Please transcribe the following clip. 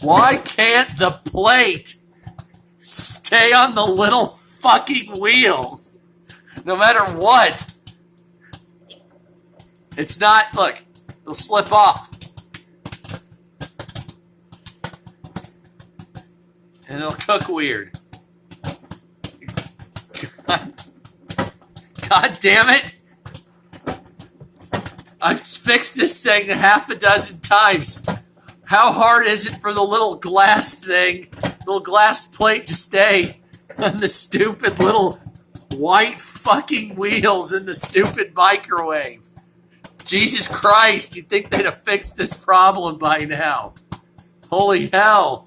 Why can't the plate stay on the little fucking wheels? No matter what. It's not, look, it'll slip off. And it'll cook weird. God damn it. I've fixed this thing half a dozen times. How hard is it for the little glass thing, little glass plate to stay on the stupid little white fucking wheels in the stupid microwave? Jesus Christ, you'd think they'd have fixed this problem by now. Holy hell.